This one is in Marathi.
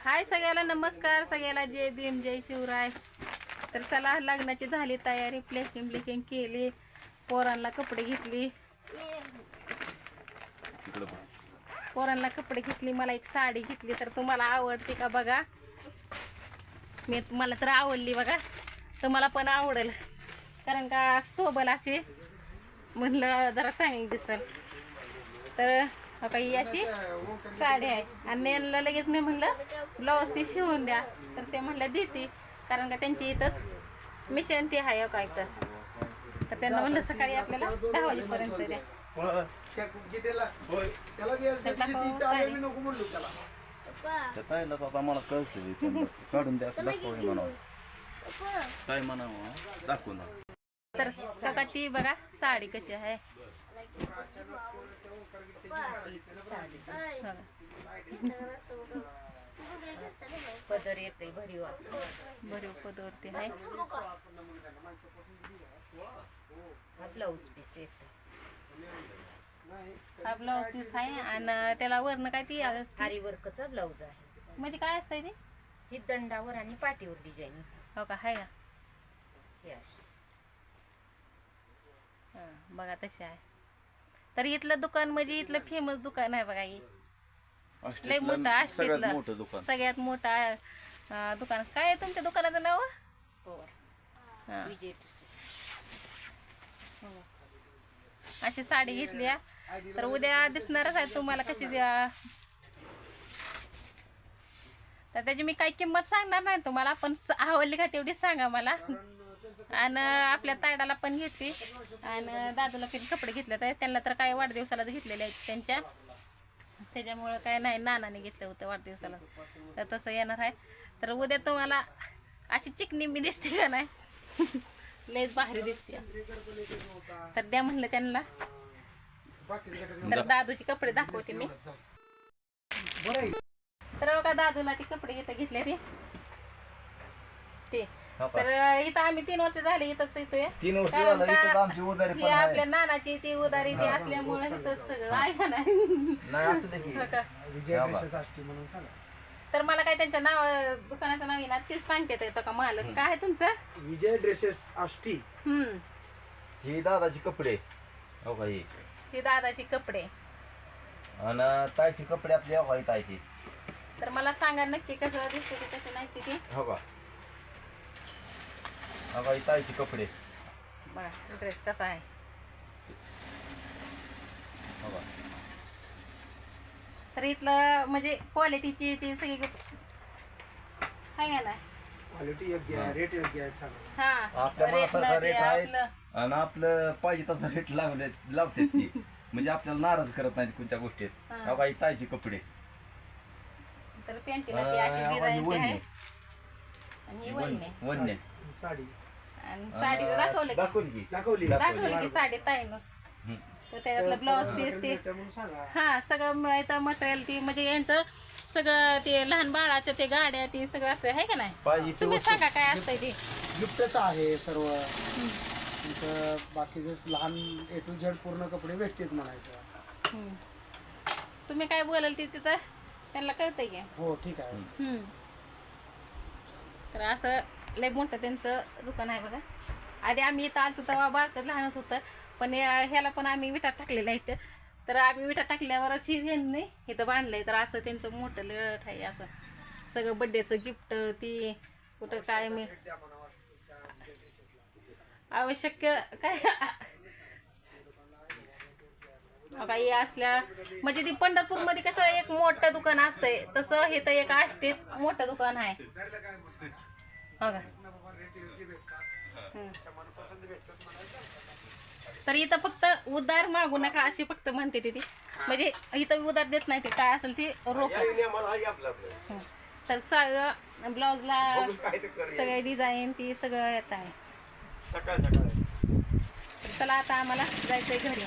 हाय सगळ्याला नमस्कार, सगळ्याला जय भीम जय शिवराय. तर चला लग्नाची झाली तयारी, प्लेकिंग केली, पोरांना कपडे घेतली, मला एक साडी घेतली. तर तुम्हाला आवडते का बघा, मला तर आवडली बघा, तुम्हाला पण आवडेल कारण का सोबल अशी म्हणलं जरा चांगली दिसल. तर ही अशी साडी आहे आणि यांना लगेच मी म्हणलं ब्लाऊज ती शिवून द्या, तर ते म्हणलं देते कारण का त्यांची इथंच मिशन ती आहे काय. तर त्यांना म्हणलं सकाळी आपल्याला 10 वाजेपर्यंत द्या. तर सगळं ती बघा साडी कशी आहे. पदर येते भरीव असते, भरीव पदरती आहे. ब्लाऊज पीस येते, हा ब्लाऊज पीस आहे आणि त्याला वरनं काय ती आरी वर्कचा ब्लाऊज आहे. म्हणजे काय असतंय ते? ही दंडावर आणि पाठीवर डिझाईन येते. हो का, आहे का? हे अशी बघा तशी आहे. तर इथलं दुकान म्हणजे इथलं फेमस दुकान आहे बघा. ही लय मोठं आष्टीतलं सगळ्यात मोठं दुकान. काय आहे तुमच्या दुकानाचं नाव? पवार विजय. अशी साडी घेतली तर उद्या दिसणारच आहे तुम्हाला कशी द्या. तर त्याची मी काही किंमत सांगणार नाही तुम्हाला, पण आवडली का तेवढी सांगा मला. आणि आपल्या तायडाला पण घेतली आणि दादूला किती कपडे घेतले तर त्यांना तर काय वाढदिवसाला घेतलेले आहेत त्यांच्या, त्याच्यामुळं काय नाही, नानाने घेतलं होतं वाढदिवसाला. तर तसं येणार आहे. तर उद्या तुम्हाला अशी चिकनी मी दिसते का नाही, लयच भारी दिसते. तर द्या म्हणलं त्यांना. तर दादूचे कपडे दाखवते मी. तर बघा दादूला ते कपडे इथं घेतले ते. तर इथं आम्ही 3 वर्ष झाले इथंच येतोय. 3 वर्ष आपल्या नानाची ती उदारी ती असल्यामुळे इथंच सगळं आहे का नाही. तर मला काय त्यांच्या नाव दुकानाचं नाव येणार तेच सांगते येतं का मालक. काय आहे तुमचं? विजय ड्रेसेस आष्टी. ही दादाची कपडे हो का, ही दादाची कपडे आणि ताईची कपडे आपल्या हो का ताईची. तर मला सांगा नक्की कसं दिसते ते कसं नाही ते. हो का, हो का, ताईची कपडे बघा ड्रेस कसा आहे. हो का. तर इथलं म्हणजे क्वालिटीची ती सगळी आहे का नाही. क्वालिटी योग्य आहे, रेट योग्य आहे सगळं. हा आपल्या रेट मनासारखा रेट आहे आपलं. आणि आपलं पाहिजे तसा रेट लावते ती. म्हणजे आपल्याला नाराज करत नाही कोणत्या गोष्टीत. हो का, ताईची कपडे. तर पेंटिंगला ती अशी डिझाईन ती आहे आणि ही वन्य साडी आणि साडी दाखवली दाखवली की साडी ताईनं. तर त्याच्यातलं ब्लाऊज पीस ते म्हणून सांगा. हा सगळं याचं मटेरियल ती म्हणजे यांचं सगळं ते लहान बाळाचं ते गाड्या ते सगळं असतं आहे का नाही. पाहिजे ते तुम्ही वस्तू. सांगा काय असतंय ते. गिफ्टच आहे सर्व. तुमचं बाकीचे लहान A to Z पूर्ण कपडे भेटतात म्हणायचं. तुम्ही काय बोलाल ते तिथं त्यांना कळतंय की. हो ठीक आहे. तर असं लय मोठं त्यांचं दुकान आहे बघा. आधी आम्ही इथं आलतो तेव्हा बारकं लहानच होतं, पण ह्याला पण आम्ही विटा टाकलेला इथं. तर आम्ही विटा टाकल्यावरच ही त्यांनी इथं बांधलंय. तर असं त्यांचं मोठं लठ आहे. असं सगळं बड्डेचं गिफ्ट ती कुठं काय मी आवश्यक काय काही असल्या म्हणजे ती पंढरपूरमध्ये कसं एक मोठं दुकान असतंय तसं हे तर एक आष्टीत मोठं दुकान आहे. हो का. तर इथं फक्त उधार मागू नका अशी फक्त म्हणते ती. म्हणजे इथं उधार देत नाही, ते काय असेल ती रोख. तर सगळं ब्लाऊजला सगळे डिझाईन ती सगळं येत आहे. चला आता आम्हाला जायचंय घरी.